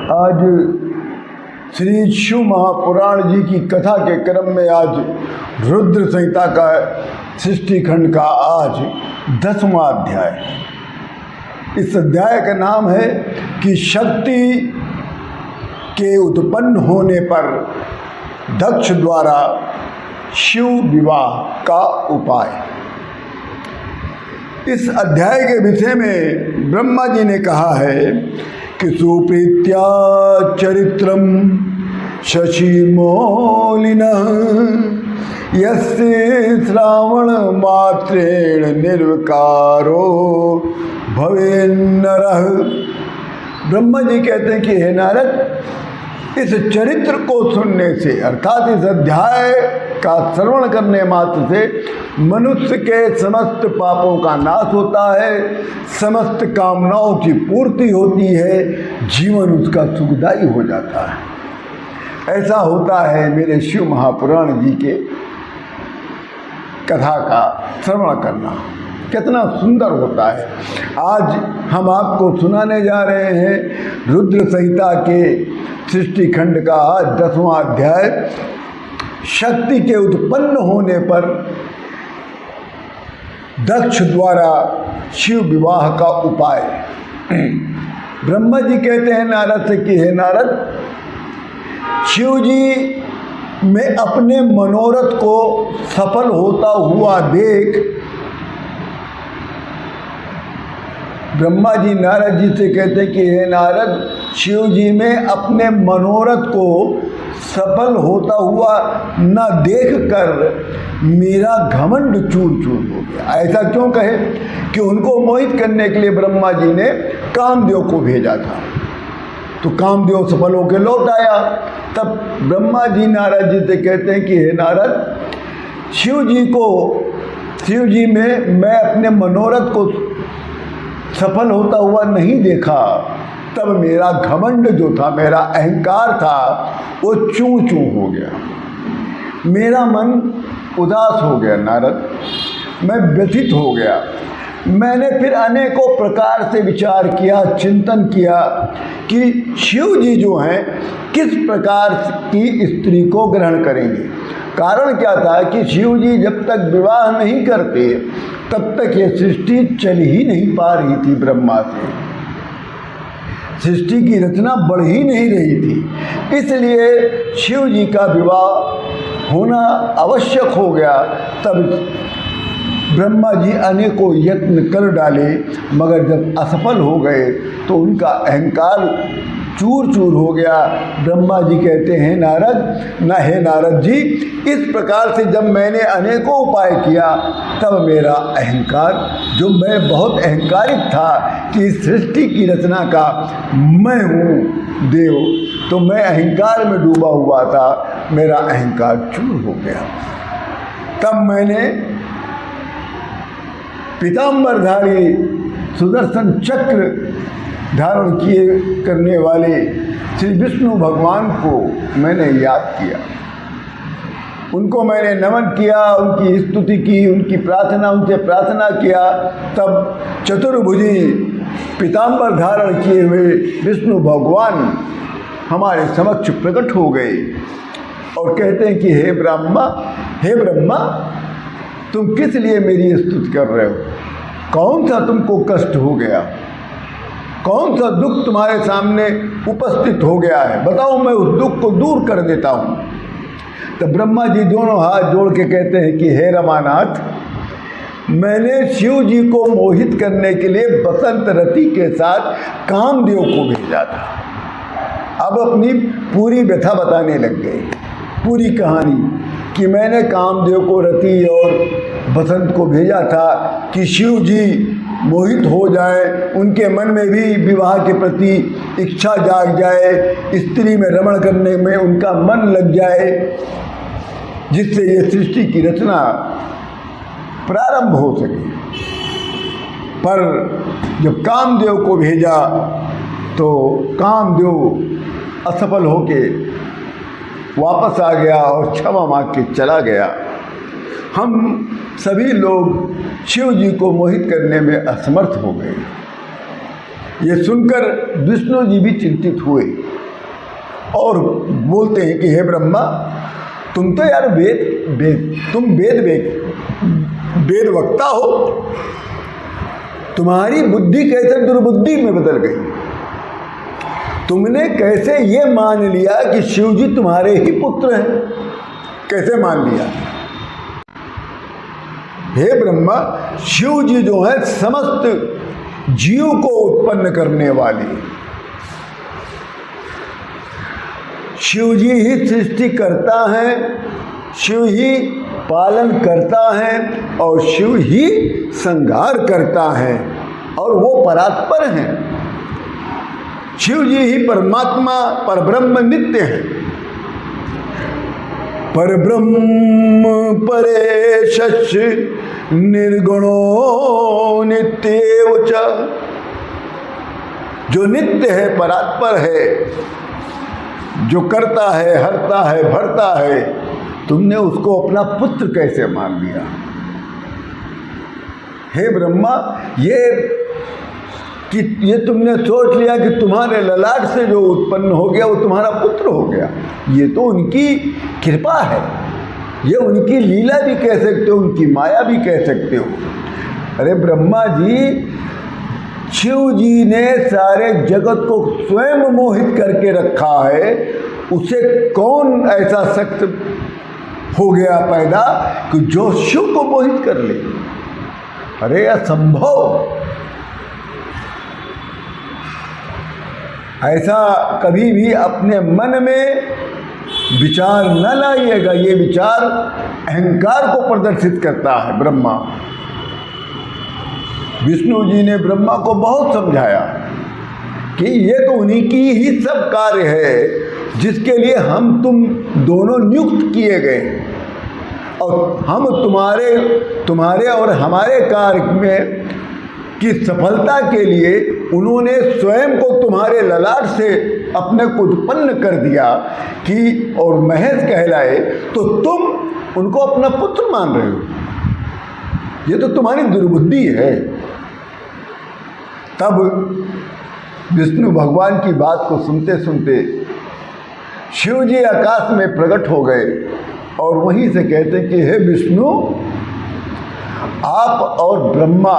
आज श्री शिव महापुराण जी की कथा के क्रम में आज रुद्र संहिता का सृष्टि खंड का आज 10वां अध्याय। इस अध्याय का नाम है कि शक्ति के उत्पन्न होने पर दक्ष द्वारा शिव विवाह का उपाय। इस अध्याय के विषय में ब्रह्मा जी ने कहा है कि सुप्रीत्या चरित्रम शशिमौलिनः यस्य श्रावण मात्रेण निर्विकारो भवेन्नरः। ब्रह्मा जी कहते हैं कि हे नारद, इस चरित्र को सुनने से अर्थात इस अध्याय का श्रवण करने मात्र से मनुष्य के समस्त पापों का नाश होता है, समस्त कामनाओं की पूर्ति होती है, जीवन उसका सुखदायी हो जाता है। ऐसा होता है मेरे शिव महापुराण जी के कथा का श्रवण करना, कितना सुंदर होता है। आज हम आपको सुनाने जा रहे हैं रुद्र संहिता के सृष्टि खंड का 10वां अध्याय, शक्ति के उत्पन्न होने पर दक्ष द्वारा शिव विवाह का उपाय। ब्रह्मा जी कहते हैं नारद से कि हे नारद, शिव जी में अपने मनोरथ को सफल होता हुआ देख ब्रह्मा जी नारद जी से कहते हैं कि हे नारद, शिव जी में अपने मनोरथ को सफल होता हुआ न देखकर मेरा घमंड चूर चूर हो गया। ऐसा क्यों कहे कि उनको मोहित करने के लिए ब्रह्मा जी ने कामदेव को भेजा था, तो कामदेव सफल होकर लौट आया। तब ब्रह्मा जी नारद जी से कहते हैं कि हे नारद, शिव जी में मैं अपने मनोरथ को सफल होता हुआ नहीं देखा, तब मेरा घमंड जो था, मेरा अहंकार था, वो चूं चूं हो गया। मेरा मन उदास हो गया नारद, मैं व्यथित हो गया। मैंने फिर अनेकों प्रकार से विचार किया, चिंतन किया कि शिव जी जो हैं किस प्रकार की स्त्री को ग्रहण करेंगे। कारण क्या था कि शिव जी जब तक विवाह नहीं करते तब तक ये सृष्टि चल ही नहीं पा रही थी। ब्रह्मा से सृष्टि की रचना बढ़ ही नहीं रही थी, इसलिए शिव जी का विवाह होना आवश्यक हो गया। तब ब्रह्मा जी अनेकों यत्न कर डाले, मगर जब असफल हो गए तो उनका अहंकार चूर चूर हो गया। ब्रह्मा जी कहते हैं हे नारद जी, इस प्रकार से जब मैंने अनेकों उपाय किया तब मेरा अहंकार, जो मैं बहुत अहंकारित था कि इस सृष्टि की रचना का मैं हूँ देव, तो मैं अहंकार में डूबा हुआ था, मेरा अहंकार चूर हो गया। तब मैंने पीताम्बरधारी सुदर्शन चक्र धारण किए करने वाले श्री विष्णु भगवान को मैंने याद किया, उनको मैंने नमन किया, उनकी स्तुति की, उनकी प्रार्थना, उनसे प्रार्थना किया। तब चतुर्भुजी पीताम्बर धारण किए हुए विष्णु भगवान हमारे समक्ष प्रकट हो गए और कहते हैं कि हे ब्रह्मा, तुम किस लिए मेरी स्तुति कर रहे हो? कौन सा तुमको कष्ट हो गया? कौन सा दुख तुम्हारे सामने उपस्थित हो गया है? बताओ, मैं उस दुख को दूर कर देता हूँ। तो ब्रह्मा जी दोनों हाथ जोड़ के कहते हैं कि हे रमानाथ, मैंने शिव जी को मोहित करने के लिए बसंत रति के साथ कामदेव को भेजा था। अब अपनी पूरी व्यथा बताने लग गए, पूरी कहानी, कि मैंने कामदेव को रति और बसंत को भेजा था कि शिव जी मोहित हो जाए, उनके मन में भी विवाह के प्रति इच्छा जाग जाए, स्त्री में रमण करने में उनका मन लग जाए, जिससे ये सृष्टि की रचना प्रारंभ हो सके। पर जब कामदेव को भेजा तो कामदेव असफल होके वापस आ गया और क्षमा मांग के चला गया। हम सभी लोग शिव जी को मोहित करने में असमर्थ हो गए। ये सुनकर विष्णु जी भी चिंतित हुए और बोलते हैं कि हे ब्रह्मा, तुम तो यार तुम वेद वक्ता हो, तुम्हारी बुद्धि कैसे दुर्बुद्धि में बदल गई? तुमने कैसे ये मान लिया कि शिव जी तुम्हारे ही पुत्र हैं? कैसे मान लिया? हे ब्रह्मा, शिव जी जो है समस्त जीव को उत्पन्न करने वाले, शिव जी ही सृष्टि करता है, शिव ही पालन करता है और शिव ही संहार करता है और वो परात्पर हैं। शिव जी ही परमात्मा परब्रह्म नित्य है। परब्रह्म परेशश्च निर्गुणो नित्येव च, जो नित्य है, परात्पर है, जो करता है, हरता है, भरता है, तुमने उसको अपना पुत्र कैसे मान लिया? हे ब्रह्मा, ये तुमने सोच लिया कि तुम्हारे ललाट से जो उत्पन्न हो गया वो तुम्हारा पुत्र हो गया। ये तो उनकी कृपा है, ये उनकी लीला भी कह सकते हो, उनकी माया भी कह सकते हो। अरे ब्रह्मा जी, शिव जी ने सारे जगत को स्वयं मोहित करके रखा है, उसे कौन ऐसा शक्त हो गया पैदा कि जो शिव को मोहित कर ले? अरे असंभव। ऐसा कभी भी अपने मन में विचार न लाइएगा। ये विचार अहंकार को प्रदर्शित करता है। ब्रह्मा, विष्णु जी ने ब्रह्मा को बहुत समझाया कि ये तो उन्हीं की ही सब कार्य है जिसके लिए हम तुम दोनों नियुक्त किए गए, और हम तुम्हारे और हमारे कार्य में की सफलता के लिए उन्होंने स्वयं को तुम्हारे ललाट से अपने को उत्पन्न कर दिया कि और महेश कहलाए, तो तुम उनको अपना पुत्र मान रहे हो। ये तो तुम्हारी दुर्बुद्धि है। तब विष्णु भगवान की बात को सुनते सुनते शिव जी आकाश में प्रकट हो गए और वहीं से कहते कि हे विष्णु, आप और ब्रह्मा,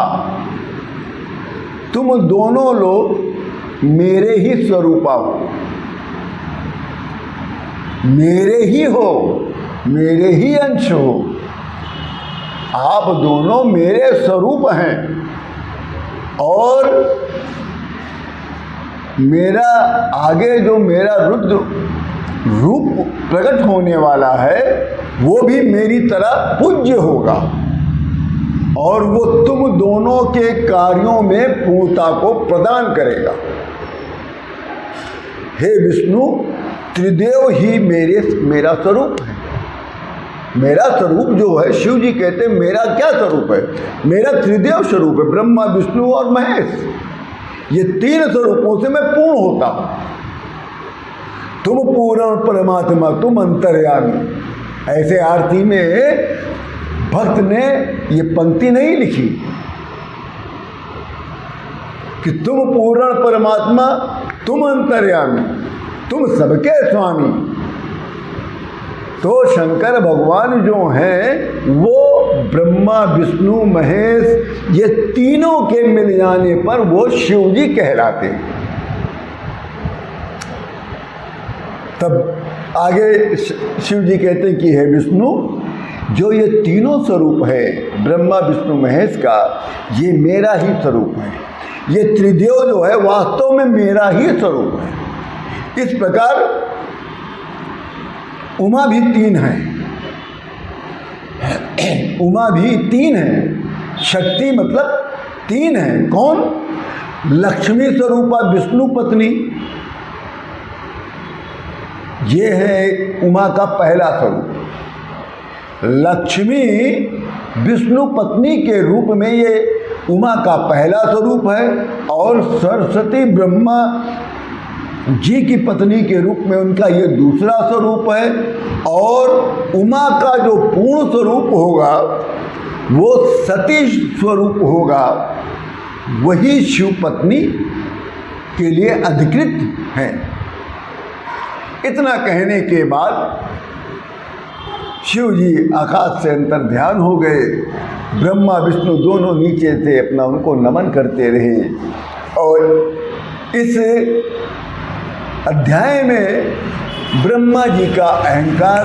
तुम दोनों लोग मेरे ही स्वरूपा हो, मेरे ही हो, मेरे ही अंश हो। आप दोनों मेरे स्वरूप हैं और मेरा आगे जो मेरा रुद्र रूप प्रकट होने वाला है वो भी मेरी तरह पूज्य होगा और वो तुम दोनों के कार्यों में पूर्णता को प्रदान करेगा। हे विष्णु, त्रिदेव ही मेरा स्वरूप है। मेरा स्वरूप जो है, शिव जी कहते हैं मेरा क्या स्वरूप है? मेरा त्रिदेव स्वरूप है, ब्रह्मा, विष्णु और महेश। ये तीन स्वरूपों से मैं पूर्ण होता हूं। तुम पूर्ण परमात्मा, तुम अंतर्यामी। ऐसे आरती में भक्त ने ये पंक्ति नहीं लिखी कि तुम पूर्ण परमात्मा, तुम अंतर्यामी, तुम सबके स्वामी। तो शंकर भगवान जो हैं वो ब्रह्मा, विष्णु, महेश, ये तीनों के मिल जाने पर वो शिव जी कहलाते हैं। तब आगे शिव जी कहते हैं कि हे विष्णु, जो ये तीनों स्वरूप है ब्रह्मा, विष्णु, महेश का, ये मेरा ही स्वरूप है। ये त्रिदेव जो है वास्तव में मेरा ही स्वरूप है। इस प्रकार उमा भी तीन है, उमा भी तीन है। शक्ति मतलब तीन है। कौन? लक्ष्मी स्वरूपा विष्णु पत्नी, ये है उमा का पहला स्वरूप। लक्ष्मी विष्णु पत्नी के रूप में ये उमा का पहला स्वरूप है और सरस्वती ब्रह्मा जी की पत्नी के रूप में उनका ये दूसरा स्वरूप है। और उमा का जो पूर्ण स्वरूप होगा वो सती स्वरूप होगा, वही शिव पत्नी के लिए अधिकृत हैं। इतना कहने के बाद शिव जी आकाश से अंतर ध्यान हो गए। ब्रह्मा विष्णु दोनों नीचे थे, अपना उनको नमन करते रहे। और इस अध्याय में ब्रह्मा जी का अहंकार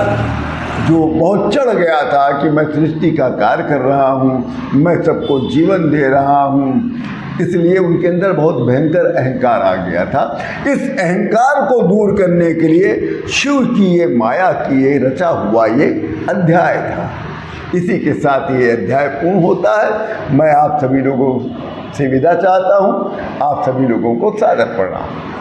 जो बहुत चढ़ गया था कि मैं सृष्टि का कार्य कर रहा हूँ, मैं सबको जीवन दे रहा हूँ, इसलिए उनके अंदर बहुत भयंकर अहंकार आ गया था। इस अहंकार को दूर करने के लिए शिव की ये माया की ये रचा हुआ ये अध्याय था। इसी के साथ ये अध्याय पूर्ण होता है। मैं आप सभी लोगों से विदा चाहता हूँ। आप सभी लोगों को सादर प्रणाम।